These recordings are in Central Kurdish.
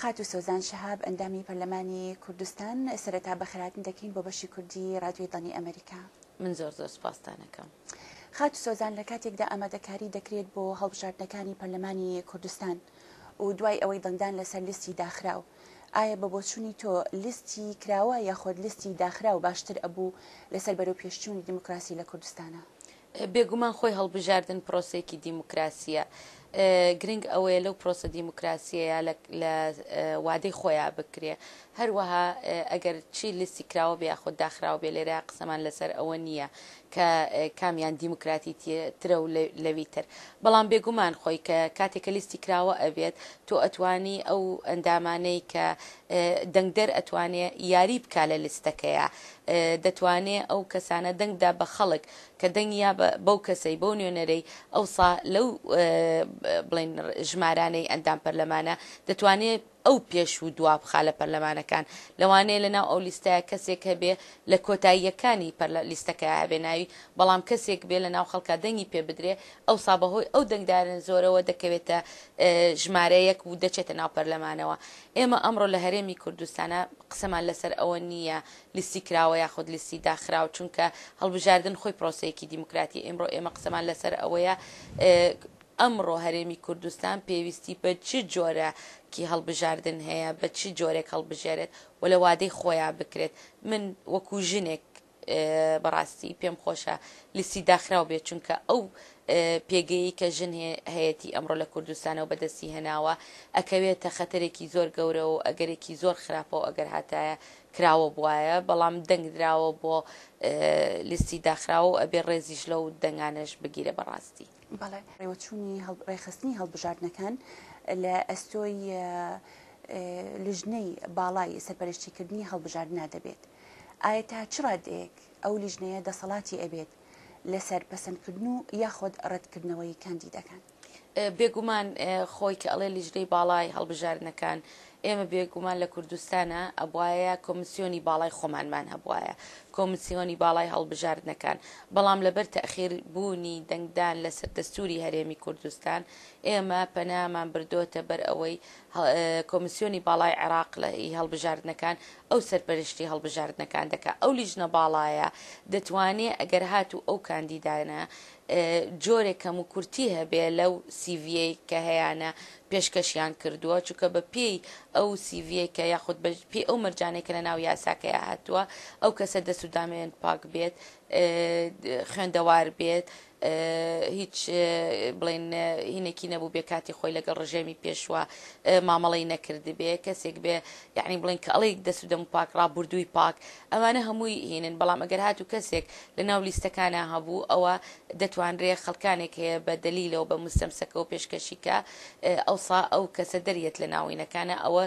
خاتو سۆزان شەهاب ئەندامی پەرلەمانی کوردستان سەرەتا بەخێرهاتن دەکەین بۆ بەشی کوردی رادیۆی دڵنی ئەمریکا. من زۆر سوپاسدانەکەم. خاتو سۆزان لە کاتێکدا ئامادەکاری دەکرێت بۆ هەڵبژاردنەکانی پەرلەمانی کوردستان و دوای ئەوەی دەنگدان لەسەر لیستی داخراو، ئایا بە بۆچوونی تۆ لیستی کراوە یاخۆد لیستی داخرا و باشتر ئەبوو لەسەر بەرەو پێشچوونی دیموکراسی لە کوردستانە؟ بێگومان خۆی هەڵبژاردن پرۆسەیەکی دیموکراسیە. گرنگ ئەوەیە لەو پرۆسە دیموکراسیەیە لە وادەی خۆیان بکرێ. هەروەها ئەگەر چی لیستی کراوە بێ یاخۆ داخراوە بێ لێرە قسەمان لەسەر ئەوە نییە کە کامیان دیموکراتی ترە و لەویتر. بەڵام بێگومان خۆی کە کاتێکە لیستی کراوە ئەبێت تۆ ئەتوانی ئەو ئەندامانەی کە دەنگدەر ئەتوانێت یاری بکا لە لیستەکەیە، دەتوانێت ئەو کەسانە دەنگدا بە خەڵک کە دەنگیا بەو کەسەی بەو نوێنەرەی ئەوسا لەو بڵین ژمارانەی ئەندام پەرلەمانە دەتوانێت ئەو پێش و دوا بخا لە پەرلەمانەکان. لەوانەیە لەناو ئەو لیستەیە کەسێک هەبێ لە کۆتاییەکانی لیستەکە هەبێ ناوی، بەڵام کەسێک بێ لە ناو خەڵکە دەنگی پێ بدرێ ئەوسا بەهۆی ئەو دەنگدارن زۆرەوە دەکەوێتە ژمارەیەک و دەچێتە ناو پەرلەمانەوە. ئێمە ئەمڕۆ لە هەرێمی کوردستانە قسەمان لەسەر ئەوە نییە لیستی کراوە یاخود لیستی داخراو، چونکە هەڵبژاردن خۆی پرۆسەیەکی دیموکراتی. ئێمڕۆ ئێمە قسەمان لەسەر ئەوەیە ئەمڕۆ هەرێمی کوردستان پێویستی بە چ جۆرە کی هەڵبژاردن هەیە، بە چ جۆرێک هەڵبژێرێت و لە وادەی خۆیان بکرێت. من وەکو ژنێک بەڕاستی پێم خۆشە لیستی داخراو بێت، چونکە ئەو پێگەیی کە ژن هەیەی ئەمڕۆ لە کوردستانەوە بەدەستی هێناوە ئەکەوێتە خەتەرێکی زۆر گەورە و ئەگەرێکی زۆر خراپەوە ئەگەر هاتایە کراوە بواە، بەڵام دەنگ درراوە بۆ لیستی داخراوە ئەبێ ڕێزیش لەو دەنگانەش بگیرە بەڕاستی. بەڵێ ڕێوەچوونی ڕێخستنی هەڵبژاردنەکان لە ئەستۆی لیژنەی باڵای سەرپەرشتیکردنی هەڵبژاردنە دەبێت. ئایا تا چ ڕادەیەک ئەو لیژنەیە دەسەڵاتی ئەبێت لەسەر پەسەندکردن و یاخۆد ڕەتکردنەوەی کاندیدەکان؟ بێگومان خۆی کە ئەڵێ لیژنەی باڵای هەڵبژاردنەکان ئێمە بێگومان لە کوردستانە ئەبواە کۆمسیۆنی باڵای خۆمانمان هەبواە، کۆمسیۆنی باڵای هەڵبژاردنەکان. بەڵام لەبەر تەخیر بوونی دەنگدان لەسەر دەستوری هەرێمی کوردستان ئێمە پەنامان بردۆتە بەر ئەوەی کۆمسیۆنی باڵای عێراق لە هەڵبژاردنەکان ئەو سەرپەرشتی هەڵبژاردنەکان دەکات. ئەو لیژنە باڵایە دەتوانێت ئەگەر هاتوو ئەو کاندیدانە جۆرێک کەم و کورتی هەبێ لەو سیڤە کە هەیەە پێشکەشیان کردووە، چونکە بە پێی ئەو سیڤە کە یاخود پێی ئەو مەرجانێک کە لە ناو یاساکەیە هاتووە ئەو کەسە دەسوودامێن پاک بێت، خوێندەوار بێت، هیچ بڵێن هینێکی نەبوو بێ کاتی خۆی لەگەڵ ڕژێمی پێشوە مامەڵی نەکردی بێ، کەسێک بێ یعنی بڵێن کە ئەڵێک دەسوودەم پاک ڕابردووی پاک، ئەوانە هەمووی هێنن. بەڵام ئەگەر هاتوو کەسێک لە ناو لیستەکانە هەبوو ئەوە دەتوانرێ خەڵکانێک هەیە بە دەلیلەوە بە مستەمسەکە و پێشکەشیکە ئەوسا ئەو کەسە دەریێت لە ناوینەکانە، ئەوە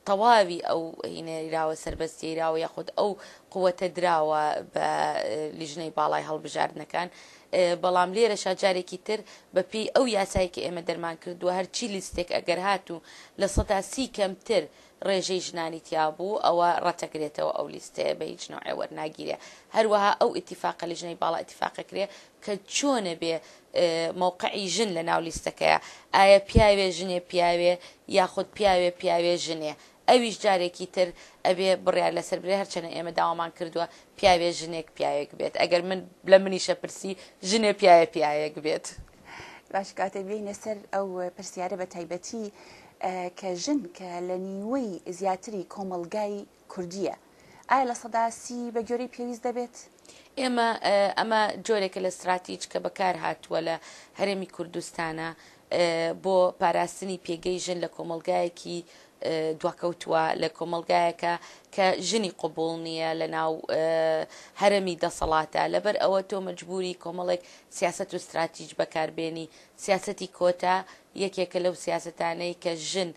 تەواوی ئەو هینەراوە سربەستیراوە یاخود ئەو قووەتە دراوە بە لیژنەی باڵای هەڵبژاردنەکان. بەڵام لێرە شاجارێکی تر بەپی ئەو یاسایی کە ئێمە دەرمان کردووە هەرچی لیستێک ئەگەر هاتوو لە 130 کەمتر ڕێژەی ژنانی تیا بوو ئەوە ڕەتەکرێتەوە ئەو لیستەیە بە هیچ نوعێ وەرناگیرێ. هەروەها ئەو ئیتیفاقە لیژنەی باڵا ئیتیفاقەکرێ کە چۆنە بێ مووقعی ژن لە ناو لیستەکەیە، ئایا پیاوێ ژنێ پیاوێ یاخود پیاوێ ژنێ، ئەویش جارێکی تر ئەبێ بڕیار لەسەر برێ هەرچەنە ئێمە داوامان کردووە پیاوێ ژنێک پیاوێک بێت، ئەگەر من لە منیشە پرسی ژنێ پیاوێک بێت. باش کاتێ بێنە سەر ئەو پرسیارە بە تایبەتی کە ژن کە لە نیوەی زیاتری کۆمەڵگای کوردیە، ئایا لە 130 بە گوێرەی پێویست دەبێت؟ ئەمە جۆرێکە لە استراتیج کە بەکار هاتووە لە هەرێمی کوردستانە بۆ پاراستنی پێگەی ژن لە کۆمەڵگایەکی دواکەوتووە، لە کۆمەلگایەکە کە ژنی قوبوڵ نییە لە ناو هەرەمی دەسەڵاتە. لەبەر ئەوە تۆ مەجبوری کۆمەڵێک سیاست و استراتیج بەکاربێنی. سیاسەتی کۆتا یەکێکە لەو سیاستانەی کە ژن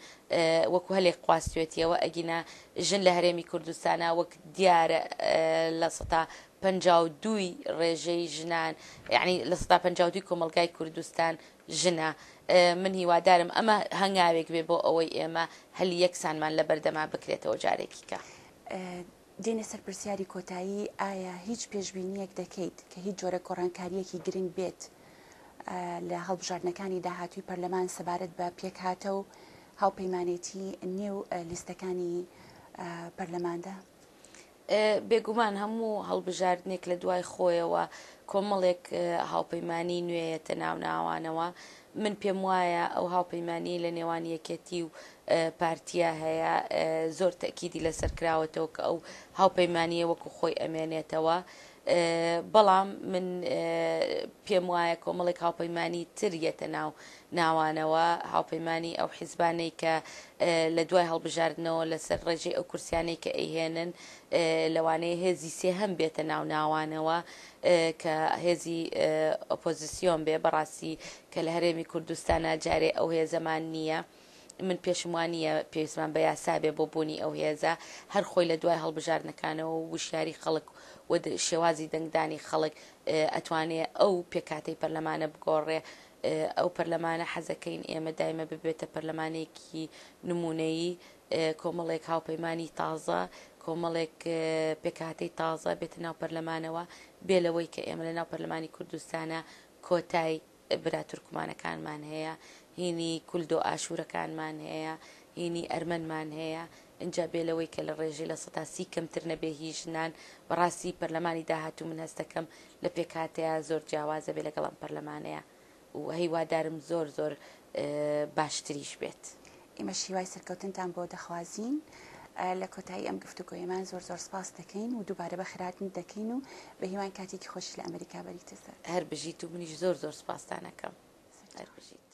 وەکو هەلێک خواستوێتیەوە ئەگینا ژن لە هەرێمی کوردستانە وەک دیارە لە 52 ڕێژەی ژنان، یعنی لە 52 کۆمەلگای کوردستان ژنە. من هیوادارم ئەمە هەنگاوێک بێ بۆ ئەوەی ئێمە هەلی یەکسانمان لە بەردەما بکرێتەوە جارێکی کە. دێنە سەر پرسیاری کۆتایی، ئایا هیچ پێشبینیەک دەکەیت کە هیچ جۆرە کۆڕانکاریەکی گرنگ بێت لە هەڵبژاردنەکانی داهاتووی پەرلەمان سەبارەت بە پێکهاتە و هاوپەیمانێتی نێو لیستەکانی پەرلەماندا؟ بێگومان هەموو هەڵبژاردنێک لە دوای خۆیەوە کۆمەڵێک هاوپەیمانی نوێیەتە ناوناوانەوە. من پێم وایە ئەو هاوپەیمانی لە نێوان یەکێتی و پارتیا هەیە زۆر تەکیدی لەسەرکراوەتەوە کە ئەو هاوپەیمانیە وەکو خۆی ئەمێنێتەوە. بەڵام من پێم وایە کۆمەڵێک هاوپەیمانی تریەتە ناوانەوە، هاوپەیمانی ئەو حیزبانەی کە لە دوای هەڵبژاردنەوە لەسەر ڕێژەی ئەو کورسیانەی کە ئەیهێنن لەوانەیە هێزی سێهەم بێتە ناوناوانەوە کە هێزی ئۆپۆزیسیۆن بێ بەڕاستی کە لە هەرێمی کوردستانە جارێ ئەو هێزەمان نییە. من پێشم وانە پێویستمان بە یاسا بێ بۆ بوونی ئەو هێزە هەر خۆی لە دوای هەڵبژاردنەکانەوە و وشیاری خەڵک و شێوازی دەنگدانی خەڵک ئەتوانێت ئەو پێکاتەی پەرلەمانە بگۆڕێ. ئەو پەرلەمانە حەزەکەین ئێمە دایمە ببێتە پەرلەمانێکی نمونەیی، کۆمەڵێک هاوپەیمانی تازە، کۆمەڵێک پێکاتەی تازە بێتە ناو پەرلەمانەوە، بێ لەوەی کە ئێمە لە ناو پەرلەمانی کوردستانە کۆتای برا تورکمانەکانمان هەیە، هینی کولد و ئاشوورەکانمان هەیە، هینی ئەرمەنمان هەیە. اینجا بێلەوەی کە لە ڕێژەی لە 130 کەمتر نەبێ هیچ ژنان. بەڕاستی پەرلەمانی داهاتوو من هەستەکەم لە پێکاتەیە زۆر جیاوازە بێ لەگەڵ ئەم پەرلەمانەیە و هیوادارم زۆر زۆر باشتریش بێت. ئێمە شیوای سەرکەوتنتان بۆ دەخوازیین. لە کۆتایی ئەم گفتوگۆیەمان زۆر زۆر سپاس دەکەین و دووبارە بەخێرهاتن دەکەین و بە هیوان کاتێکی خۆشی لە ئەمریکا بەریتە سەر. هەر بژیت و منیش زۆر زۆر سپاسدانەکەم. هەر بژیت.